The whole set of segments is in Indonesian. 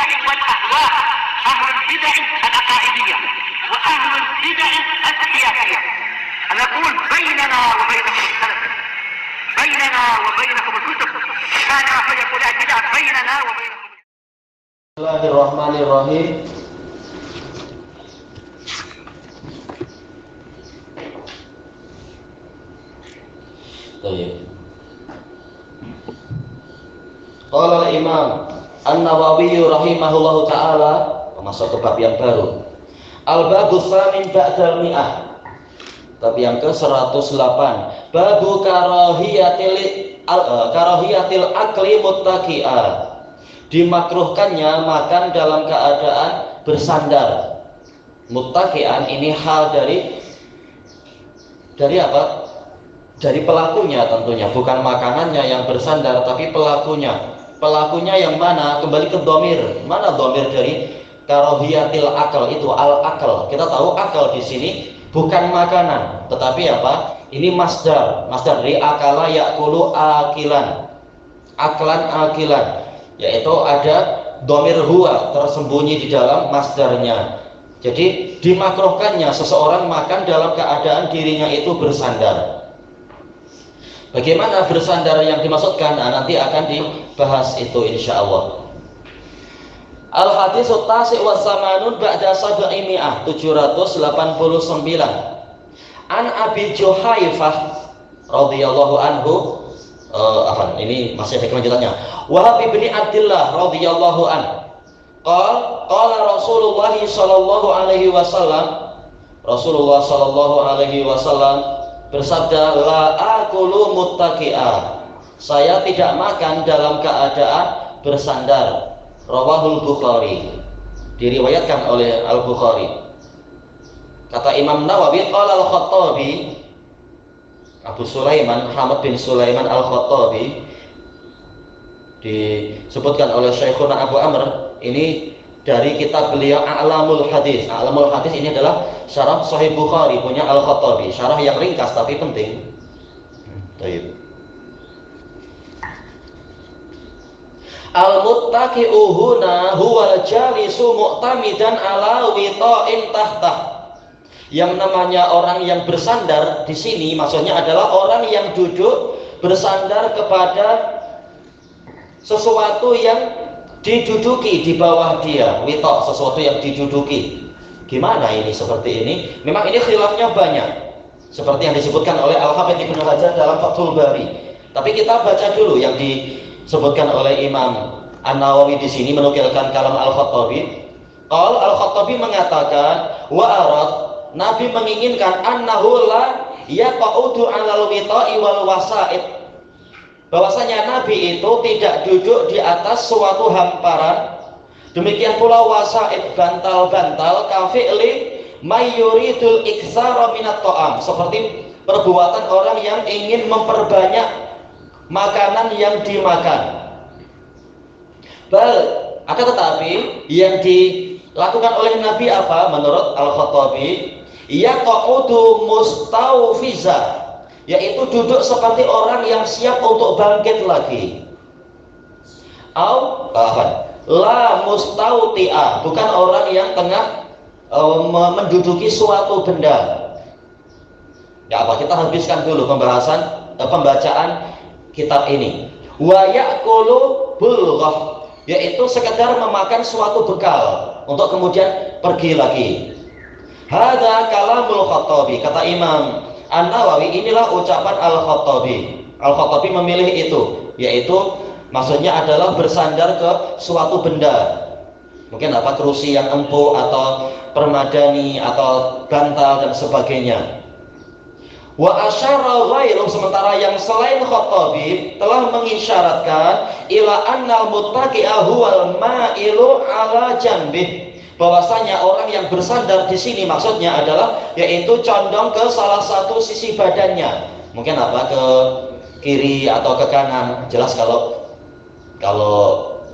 البدع والأهواء، أهل البدع العقائدية وأهل البدع السياسية. نقول بيننا وبينكم السلف، بيننا وبينكم الكتب، كان فيقول البدع بيننا وبينكم. Bismillahirrahmanirrahim. Baik. Qala al-Imam An-Nawawi rahimahullahu taala, masuk ke bab yang baru. Al-babus tsamin ba'dal mi'ah. Bab yang ke-108. Babu karahiyatil akli muttaqi'a. Dimakruhkannya makan dalam keadaan bersandar. Muttaqi'an ini hal dari apa? Dari pelakunya tentunya, bukan makanannya yang bersandar, tapi pelakunya. Pelakunya yang mana? Kembali ke dhamir. Mana dhamir dari karahiyatil akal itu? Al-akal. Kita tahu akal di sini bukan makanan, tetapi apa? Ini masdar. Masdar dari akala yakulu akilan. Aklan akilan. Yaitu ada dhamir huwa tersembunyi di dalam masdarnya. Jadi dimakruhkannya seseorang makan dalam keadaan dirinya itu bersandar. Bagaimana bersandar yang dimaksudkan? Nah, nanti akan dibahas itu insyaallah. Al-hadits at-tasi' wa samanun ba'da sab'imi'ah 789. An Abi Juhaifah radhiyallahu anhu, ini masih ada kelanjutannya. Wahab bin Abdullah radhiyallahu anhu. Qala Rasulullah sallallahu alaihi wasallam, Rasulullah sallallahu alaihi wasallam bersabda, la akulu muttaqi'a. Saya tidak makan dalam keadaan bersandar. Rawahul Bukhari. Diriwayatkan oleh Al-Bukhari. Kata Imam Nawawi, qala Al-Khattabi, Abu Sulaiman Muhammad bin Sulaiman Al-Khattabi, disebutkan oleh Syekhuna Abu Amr, ini dari kitab beliau A'lamul Hadis. A'lamul Hadis ini adalah syarah Sahih Bukhari punya Al-Khattabi, syarah yang ringkas tapi penting. Baik. Al-muttaqi'u huna huwal jalisu mu'tamidan ala wita'in tahtah. Yang namanya orang yang bersandar di sini maksudnya adalah orang yang duduk bersandar kepada sesuatu yang diduduki di bawah dia. Wita, sesuatu yang diduduki. Gimana ini seperti ini? Memang ini khilafnya banyak, seperti yang disebutkan oleh Al-Hafidz Ibnu Hajar dalam Fathul Bari. Tapi kita baca dulu yang disebutkan oleh Imam An-Nawawi di sini, menukilkan kalam Al-Khattabi. Al-Khattabi mengatakan, wa arad, Nabi menginginkan annahu la yaqa'udu 'alal wita'i wal wasa'id. Bahwasanya Nabi itu tidak duduk di atas suatu hamparan. Demikian pula wasa'id, bantal-bantal, kafi'li mayyuridul iktsara minat ta'am, seperti perbuatan orang yang ingin memperbanyak makanan yang dimakan. Akan tetapi yang dilakukan oleh Nabi apa? Menurut Al-Khattabi, yaqa'udu mustawfiza, yaitu duduk seperti orang yang siap untuk bangkit lagi. La mustawti'a, bukan orang yang tengah menduduki suatu benda. Ya apa? Kita habiskan dulu pembacaan kitab ini. Wa ya'kulu bulghah, yaitu sekedar memakan suatu bekal untuk kemudian pergi lagi. Hadza kalamul Khattabi, kata Imam An-Nawawi, inilah ucapan Al-Khattabi. Al-Khattabi memilih itu, yaitu maksudnya adalah bersandar ke suatu benda. Mungkin apa, kerusi yang empuk atau permadani atau bantal dan sebagainya. Wa asyara ghairu, sementara yang selain Khattabi telah mengisyaratkan ila annal muttaqi'a huwal ma'ilu ala janbih, bahwasanya orang yang bersandar di sini maksudnya adalah yaitu condong ke salah satu sisi badannya. Mungkin apa, ke kiri atau ke kanan. Jelas kalau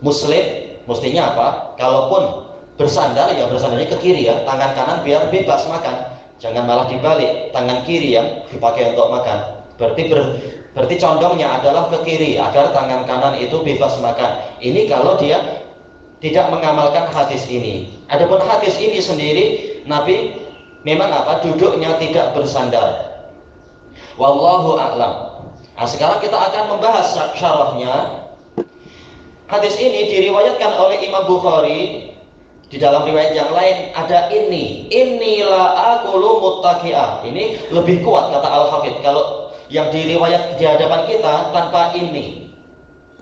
muslim mestinya apa? Kalaupun bersandar ya bersandarnya ke kiri ya, tangan kanan biar bebas makan. Jangan malah dibalik, tangan kiri yang dipakai untuk makan. Berarti condongnya adalah ke kiri agar tangan kanan itu bebas makan. Ini kalau dia tidak mengamalkan hadis ini. Adapun hadis ini sendiri, Nabi memang duduknya tidak bersandar. Wallahu a'lam. Nah, sekarang kita akan membahas syarahnya. Hadis ini diriwayatkan oleh Imam Bukhari. Di dalam riwayat yang lain ada inilah aqulu muttaqi'ah. Ini lebih kuat kata Al-Hafidz. Kalau yang diriwayat di hadapan kita tanpa ini,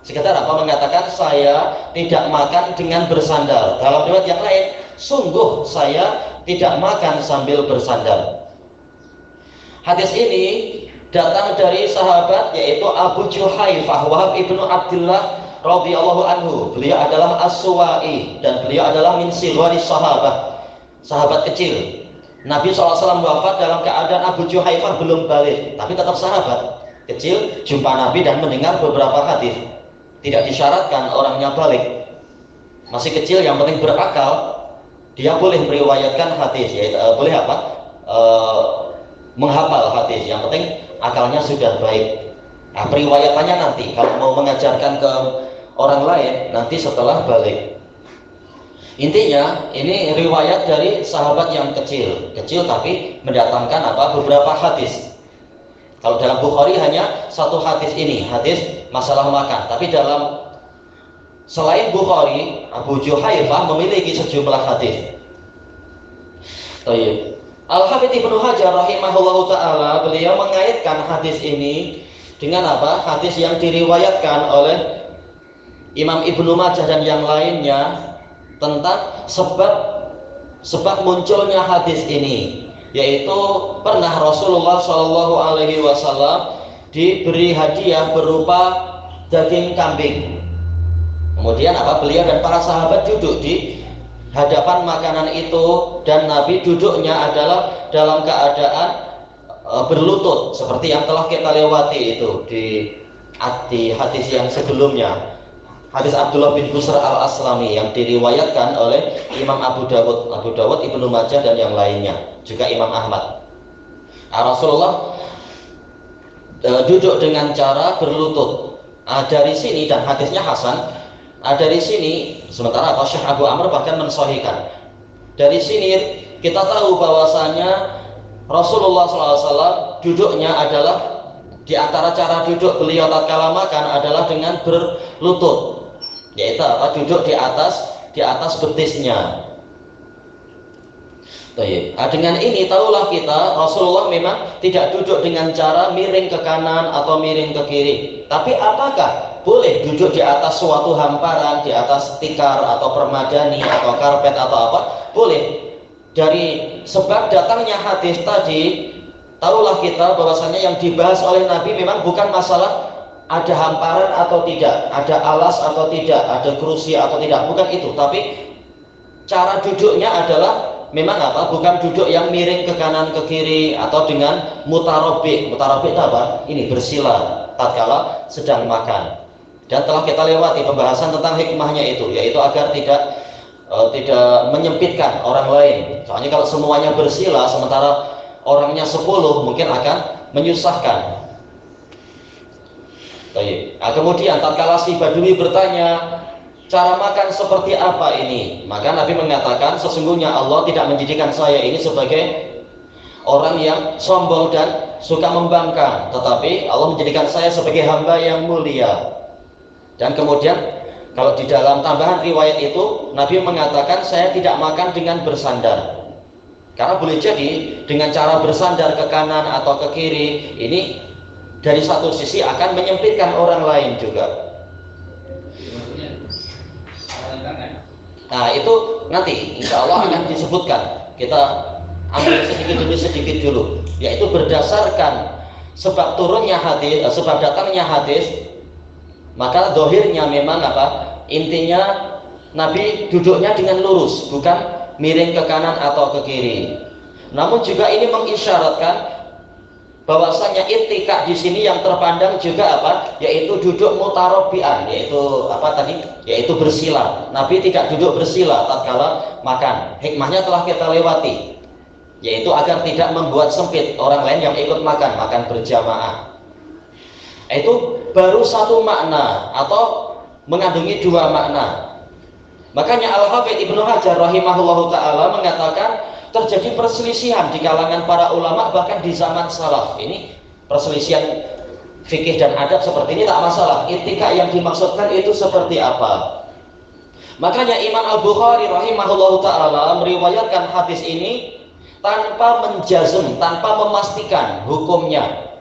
sekedar mengatakan saya tidak makan dengan bersandar. Dalam riwayat yang lain, sungguh saya tidak makan sambil bersandar. Hadis ini datang dari sahabat yaitu Abu Juhaifah Wahab ibnu Abdullah radhiyallahu anhu. Beliau adalah As-Suwa'i dan beliau adalah min sighari sahabat kecil. Nabi SAW wafat dalam keadaan Abu Juhaifah belum balik, tapi tetap sahabat kecil, jumpa Nabi dan mendengar beberapa hadis. Tidak disyaratkan orangnya balik, masih kecil yang penting berakal, dia boleh meriwayatkan hadis, yaitu boleh menghafal hadis, yang penting akalnya sudah baik. Nah, periwayatannya nanti kalau mau mengajarkan ke orang lain nanti setelah balik. Intinya ini riwayat dari sahabat yang kecil tapi mendatangkan beberapa hadis. Kalau dalam Bukhari hanya satu hadis ini, hadis masalah makan. Tapi dalam selain Bukhari, Abu Juhaifah memiliki sejumlah hadis. Al-Hafidz Ibnu Hajar rahimahullahu taala beliau mengaitkan hadis ini dengan hadis yang diriwayatkan oleh Imam Ibnu Majah dan yang lainnya tentang sebab munculnya hadis ini, yaitu pernah Rasulullah SAW diberi hadiah berupa daging kambing. Kemudian beliau dan para sahabat duduk di hadapan makanan itu, dan Nabi duduknya adalah dalam keadaan berlutut seperti yang telah kita lewati itu di hadis yang sebelumnya, hadis Abdullah bin Busr al-Aslami yang diriwayatkan oleh Imam Abu Dawud, Ibnu Majah dan yang lainnya, juga Imam Ahmad. Rasulullah duduk dengan cara berlutut. Dari sini, dan hadisnya hasan, dari sini, sementara Syekh Abu Amr bahkan mensahihkan. Dari sini kita tahu bahwasanya Rasulullah SAW duduknya adalah, di antara cara duduk beliau tatkala makan adalah dengan berlutut, yaitu duduk di atas betisnya. Dengan ini tahulah kita Rasulullah memang tidak duduk dengan cara miring ke kanan atau miring ke kiri. Tapi apakah boleh duduk di atas suatu hamparan, di atas tikar atau permadani atau karpet atau apa? Boleh. Dari sebab datangnya hadis tadi, tahulah kita bahwasanya yang dibahas oleh Nabi memang bukan masalah ada hamparan atau tidak, ada alas atau tidak, ada kursi atau tidak, bukan itu. Tapi cara duduknya adalah memang bukan duduk yang miring ke kanan ke kiri atau dengan mutarabbi. Mutarabbi itu ini bersila tatkala sedang makan. Dan telah kita lewati pembahasan tentang hikmahnya itu, yaitu agar tidak menyempitkan orang lain. Soalnya kalau semuanya bersila sementara orangnya 10 mungkin akan menyusahkan. Kemudian tatkala si Badui bertanya, cara makan seperti apa ini? Maka Nabi mengatakan, sesungguhnya Allah tidak menjadikan saya ini sebagai orang yang sombong dan suka membangkang, tetapi Allah menjadikan saya sebagai hamba yang mulia. Dan kemudian kalau di dalam tambahan riwayat itu, Nabi mengatakan saya tidak makan dengan bersandar. Karena boleh jadi dengan cara bersandar ke kanan atau ke kiri, ini dari satu sisi akan menyempitkan orang lain juga. Nah itu nanti insya Allah akan disebutkan. Kita ambil sedikit demi sedikit dulu, yaitu berdasarkan sebab turunnya hadis, sebab datangnya hadis, maka dohirnya memang intinya Nabi duduknya dengan lurus, bukan miring ke kanan atau ke kiri. Namun juga ini mengisyaratkan bahwasanya ittika di sini yang terpandang juga yaitu duduk mutarabbian, yaitu bersila. Nabi tidak duduk bersila tatkala makan. Hikmahnya telah kita lewati, yaitu agar tidak membuat sempit orang lain yang ikut makan berjamaah. Itu baru satu makna atau mengandungi dua makna. Makanya Al-Hafidz Ibnu Hajar rahimahullahu taala mengatakan terjadi perselisihan di kalangan para ulama bahkan di zaman salaf. Ini perselisihan fikih dan adab seperti ini tak masalah. Itika yang dimaksudkan itu seperti apa? Makanya Imam Al-Bukhari rahimahullahu taala meriwayatkan hadis ini tanpa menjazm, tanpa memastikan hukumnya.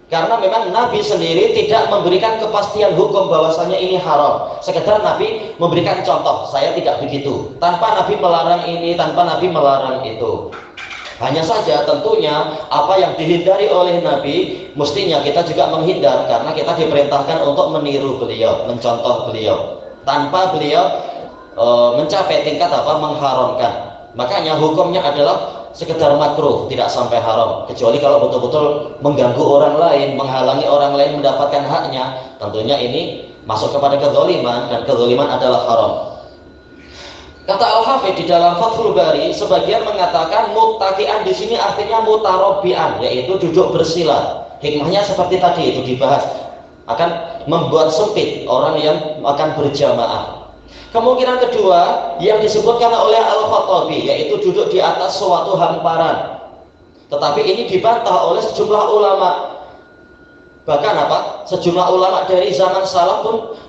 Karena memang Nabi sendiri tidak memberikan kepastian hukum bahwasanya ini haram. Sekedar Nabi memberikan contoh, saya tidak begitu. Tanpa Nabi melarang ini, tanpa Nabi melarang itu. Hanya saja tentunya apa yang dihindari oleh Nabi, mestinya kita juga menghindar. Karena kita diperintahkan untuk meniru beliau, mencontoh beliau. Tanpa beliau mencapai tingkat apa? Mengharamkan. Makanya hukumnya adalah sekedar makruh, tidak sampai haram, kecuali kalau betul-betul mengganggu orang lain, menghalangi orang lain mendapatkan haknya, tentunya ini masuk kepada kezaliman, dan kezaliman adalah haram. Kata Al-Hafidz di dalam Fathul Bari, sebagian mengatakan muttaqian di sini artinya mutarabbian, yaitu duduk bersila. Hikmahnya seperti tadi itu dibahas, akan membuat sempit orang yang akan berjamaah. Kemungkinan kedua yang disebutkan oleh Al-Khattabi, yaitu duduk di atas suatu hamparan. Tetapi ini dibantah oleh sejumlah ulama. Bahkan apa? Sejumlah ulama dari zaman salaf pun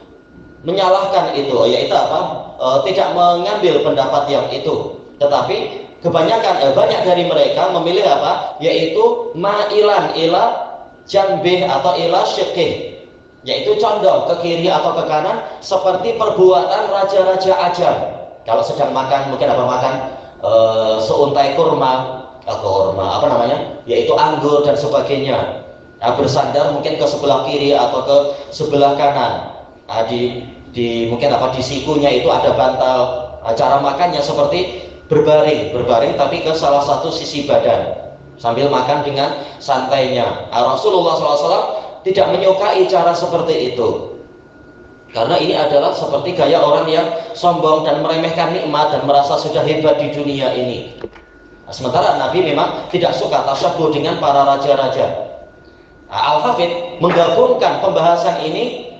menyalahkan itu, yaitu apa? Tidak mengambil pendapat yang itu. Tetapi kebanyakan banyak dari mereka memilih apa? Yaitu ma'ilan ila janbih atau ila syiqih, yaitu condong ke kiri atau ke kanan seperti perbuatan raja-raja ajam. Kalau sedang makan, mungkin apa makan seuntai kurma, apa namanya, yaitu anggur dan sebagainya. Bersandar mungkin ke sebelah kiri atau ke sebelah kanan. Di mungkin apa di sikunya itu ada bantal. Cara makannya seperti berbaring tapi ke salah satu sisi badan sambil makan dengan santainya. Rasulullah SAW tidak menyukai cara seperti itu, karena ini adalah seperti gaya orang yang sombong dan meremehkan nikmat dan merasa sudah hebat di dunia ini. Sementara Nabi memang tidak suka tasyabuh dengan para raja-raja. Al-Hafidz menggabungkan pembahasan ini,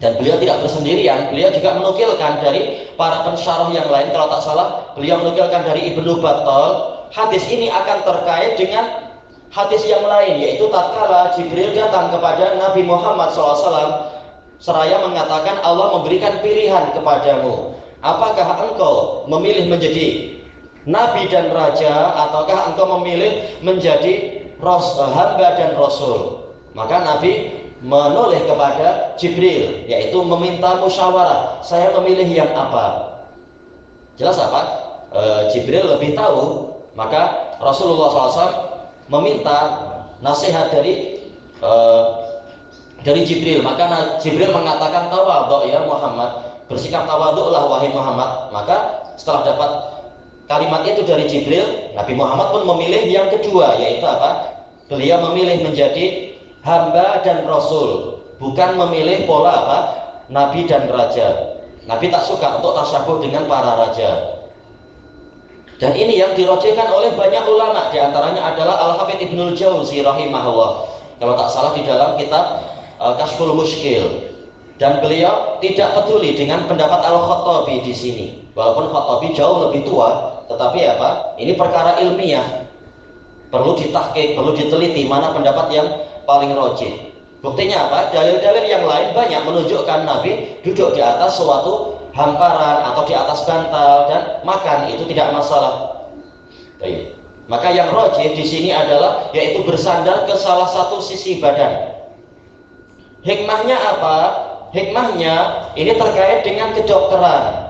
dan beliau tidak bersendirian, beliau juga menukilkan dari para pensyarah yang lain. Kalau tak salah beliau menukilkan dari Ibnu Battal. Hadis ini akan terkait dengan hadis yang lain, yaitu tatkala Jibril datang kepada Nabi Muhammad SAW seraya mengatakan Allah memberikan pilihan kepadamu, apakah engkau memilih menjadi nabi dan raja, ataukah engkau memilih menjadi hamba dan rasul. Maka Nabi menoleh kepada Jibril, yaitu meminta musyawarah, saya memilih yang apa. Jelas apa? Jibril lebih tahu. Maka Rasulullah SAW meminta nasihat dari Jibril. Maka Jibril mengatakan tawadhu ya Muhammad, bersikap tawadhulah wahai Muhammad. Maka setelah dapat kalimat itu dari Jibril, Nabi Muhammad pun memilih yang kedua, yaitu apa? Beliau memilih menjadi hamba dan rasul, bukan memilih pola apa? Nabi dan raja. Nabi tak suka untuk tasyabuh dengan para raja. Dan ini yang dirojehkan oleh banyak ulama, diantaranya adalah Al-Hafidz Ibnul Jauzi rahimahullah, kalau tak salah di dalam kitab Kashful Mushkil. Dan beliau tidak peduli dengan pendapat Al-Khattabi di sini, walaupun Khattabi jauh lebih tua, tetapi apa? Ini perkara ilmiah, perlu ditahqiq, perlu diteliti mana pendapat yang paling rojih. Buktinya apa? Dalil-dalil yang lain banyak menunjukkan Nabi duduk di atas suatu hamparan atau di atas bantal dan makan, itu tidak masalah. Baik. Maka yang rajih di sini adalah yaitu bersandar ke salah satu sisi badan. Hikmahnya apa? Hikmahnya ini terkait dengan kedokteran.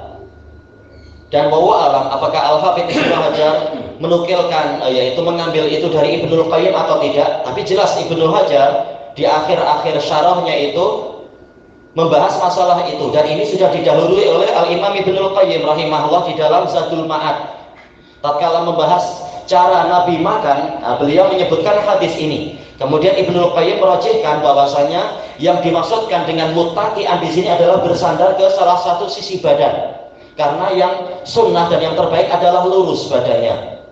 Dan wallahu alam apakah Al-Hafidz Ibnu Hajar menukilkan yaitu mengambil itu dari Ibnul Qayyim atau tidak, tapi jelas Ibnu Hajar di akhir-akhir syarahnya itu membahas masalah itu, dan ini sudah didahului oleh Al-Imam Ibnul Qayyim rahimahullah di dalam Zadul Ma'ad. Tatkala membahas cara Nabi makan, beliau menyebutkan hadis ini. Kemudian Ibnul Qayyim merajihkan bahwasanya yang dimaksudkan dengan muttaqi'an di sini adalah bersandar ke salah satu sisi badan. Karena yang sunnah dan yang terbaik adalah lurus badannya.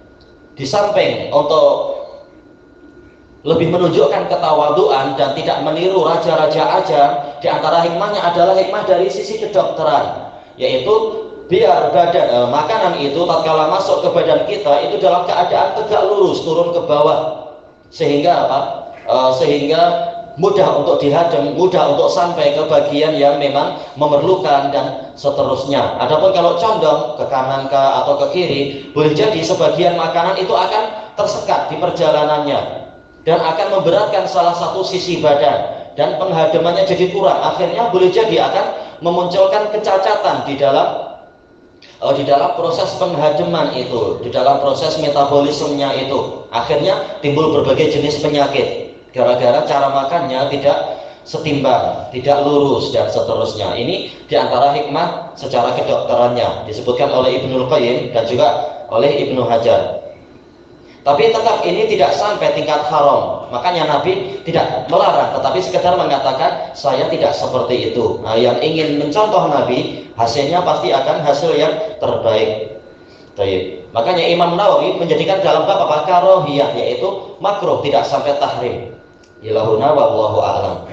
Di samping untuk lebih menunjukkan ketawaduan dan tidak meniru raja-raja aja, di antara hikmahnya adalah hikmah dari sisi kedokteran. yaitu biar makanan itu tatkala masuk ke badan kita itu dalam keadaan tegak lurus turun ke bawah, sehingga apa? Sehingga mudah untuk dihadam, mudah untuk sampai ke bagian yang memang memerlukan dan seterusnya. Adapun kalau condong ke kanan atau ke kiri, boleh jadi sebagian makanan itu akan tersekat di perjalanannya dan akan memberatkan salah satu sisi badan dan penghadamannya jadi kurang. Akhirnya boleh jadi akan memunculkan kecacatan di dalam proses penghadaman itu, di dalam proses metabolismenya itu. Akhirnya timbul berbagai jenis penyakit gara-gara cara makannya tidak setimbang, tidak lurus dan seterusnya. Ini diantara hikmah secara kedokterannya disebutkan oleh Ibnul Qayyim dan juga oleh Ibnu Hajar. Tapi tetap ini tidak sampai tingkat haram. Makanya Nabi tidak melarang, tetapi sekedar mengatakan saya tidak seperti itu. Nah, yang ingin mencontoh Nabi, hasilnya pasti akan hasil yang terbaik. Baik. Makanya Imam Nawawi menjadikan dalam bab apa? Karohiyah, yaitu makruh, tidak sampai tahrim. Ilahuna wallahu a'lam.